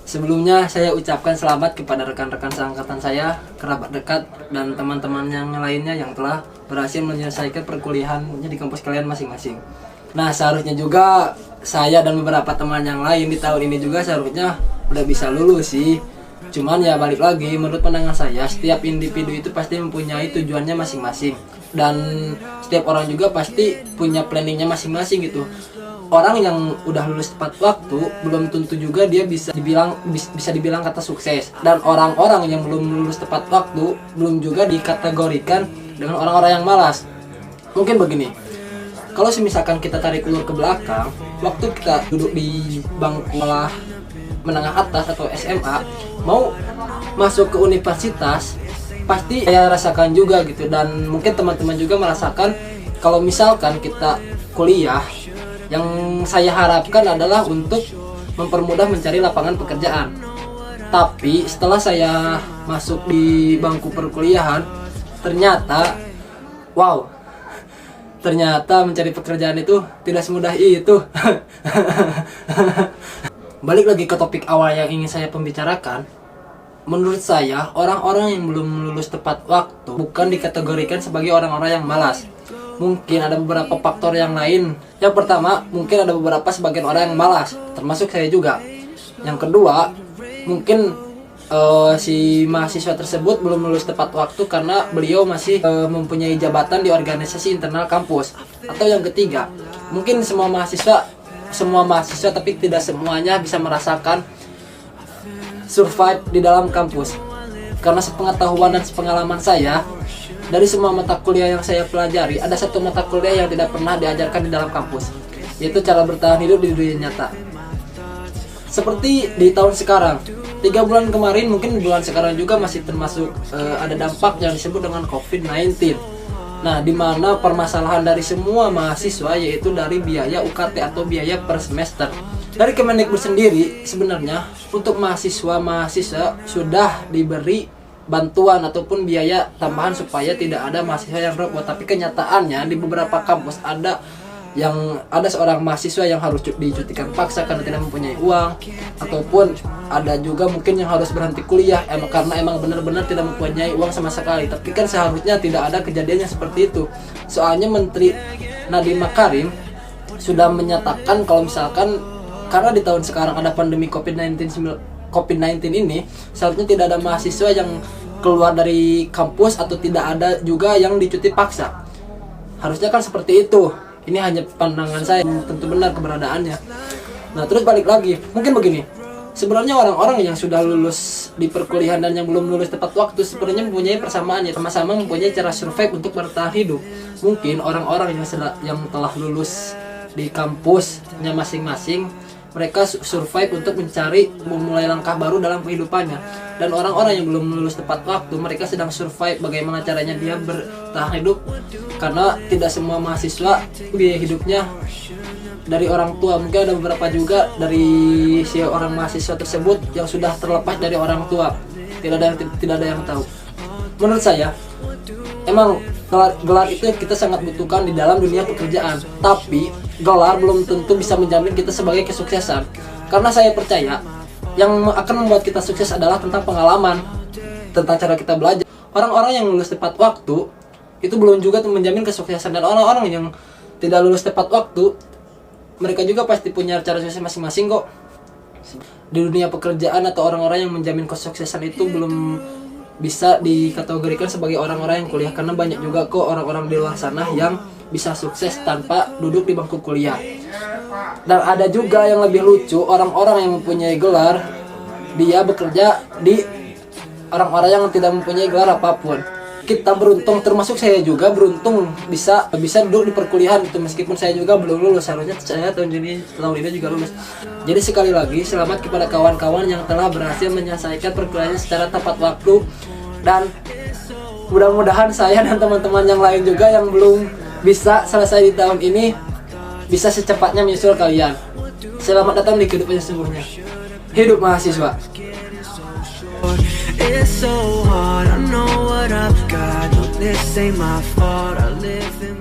Sebelumnya saya ucapkan selamat kepada rekan-rekan seangkatan saya, kerabat dekat, dan teman-teman yang lainnya yang telah berhasil menyelesaikan perkuliahannya di kampus kalian masing-masing. Nah, seharusnya juga saya dan beberapa teman yang lain di tahun ini juga seharusnya udah bisa lulus sih. Cuman ya balik lagi, menurut pandangan saya, setiap individu itu pasti mempunyai tujuannya masing-masing. Dan setiap orang juga pasti punya planningnya masing-masing gitu. Orang yang udah lulus tepat waktu belum tentu juga dia bisa dibilang kata sukses, dan orang-orang yang belum lulus tepat waktu belum juga dikategorikan dengan orang-orang yang malas. Mungkin begini, kalau misalkan kita tarik ulur ke belakang, waktu kita duduk di bangku menengah atas atau SMA, mau masuk ke universitas, pasti saya rasakan juga gitu, dan mungkin teman-teman juga merasakan kalau misalkan kita kuliah, yang saya harapkan adalah untuk mempermudah mencari lapangan pekerjaan. Tapi setelah saya masuk di bangku perkuliahan, ternyata mencari pekerjaan itu tidak semudah itu. Balik lagi ke topik awal yang ingin saya pembicarakan. Menurut saya, orang-orang yang belum lulus tepat waktu bukan dikategorikan sebagai orang-orang yang malas. Mungkin ada beberapa faktor yang lain. Yang pertama, mungkin ada beberapa sebagian orang yang malas, termasuk saya juga. Yang kedua, mungkin si mahasiswa tersebut belum lulus tepat waktu karena beliau masih mempunyai jabatan di organisasi internal kampus. Atau yang ketiga, mungkin semua mahasiswa tapi tidak semuanya bisa merasakan survive di dalam kampus. Karena sepengetahuan dan sepengalaman saya, dari semua mata kuliah yang saya pelajari, ada satu mata kuliah yang tidak pernah diajarkan di dalam kampus, yaitu cara bertahan hidup di dunia nyata. Seperti di tahun sekarang, 3 bulan kemarin, mungkin bulan sekarang juga masih termasuk ada dampak yang disebut dengan COVID-19. Nah, di mana permasalahan dari semua mahasiswa yaitu dari biaya UKT atau biaya per semester. Dari Kemendikbud sendiri, sebenarnya untuk mahasiswa sudah diberi bantuan ataupun biaya tambahan supaya tidak ada mahasiswa yang drop out. Tapi kenyataannya di beberapa kampus ada seorang mahasiswa yang harus dicutikan paksa karena tidak mempunyai uang, ataupun ada juga mungkin yang harus berhenti kuliah karena emang benar-benar tidak mempunyai uang sama sekali. Tapi kan seharusnya tidak ada kejadian yang seperti itu. Soalnya Menteri Nadiem Makarim sudah menyatakan kalau misalkan karena di tahun sekarang ada pandemi COVID-19 ini, seharusnya tidak ada mahasiswa yang keluar dari kampus atau tidak ada juga yang dicuti paksa. Harusnya kan seperti itu. Ini hanya pandangan saya, tentu benar keberadaannya. Nah, terus balik lagi, mungkin begini. Sebenarnya orang-orang yang sudah lulus di perkuliahan dan yang belum lulus tepat waktu sebenarnya mempunyai persamaannya, sama-sama mempunyai cara survive untuk bertahan hidup. Mungkin orang-orang yang telah lulus di kampusnya masing-masing, mereka survive untuk memulai langkah baru dalam kehidupannya. Dan orang-orang yang belum lulus tepat waktu, mereka sedang survive bagaimana caranya dia bertahan hidup. Karena tidak semua mahasiswa biaya hidupnya dari orang tua. Mungkin ada beberapa juga dari si orang mahasiswa tersebut yang sudah terlepas dari orang tua. Tidak ada yang tahu. Menurut saya, emang gelar itu kita sangat butuhkan di dalam dunia pekerjaan. Tapi gelar belum tentu bisa menjamin kita sebagai kesuksesan. Karena saya percaya yang akan membuat kita sukses adalah tentang pengalaman, tentang cara kita belajar. Orang-orang yang lulus tepat waktu itu belum juga menjamin kesuksesan, dan orang-orang yang tidak lulus tepat waktu, mereka juga pasti punya cara sukses masing-masing kok. Di dunia pekerjaan atau orang-orang yang menjamin kesuksesan itu belum bisa dikategorikan sebagai orang-orang yang kuliah, karena banyak juga kok orang-orang di luar sana yang bisa sukses tanpa duduk di bangku kuliah. Dan ada juga yang lebih lucu, orang-orang yang mempunyai gelar, dia bekerja di orang-orang yang tidak mempunyai gelar apapun. Kita beruntung, termasuk saya juga beruntung bisa duduk di perkuliahan itu, meskipun saya juga belum lulus. Harusnya saya tahun ini juga lulus. Jadi sekali lagi, selamat kepada kawan-kawan yang telah berhasil menyelesaikan perkuliahannya secara tepat waktu, dan mudah-mudahan saya dan teman-teman yang lain juga yang belum bisa selesai di tahun ini bisa secepatnya menyusul kalian. Selamat datang di kehidupan sesungguhnya. Hidup mahasiswa. It's so hard, I know what I've got. No, this ain't my fault. I live in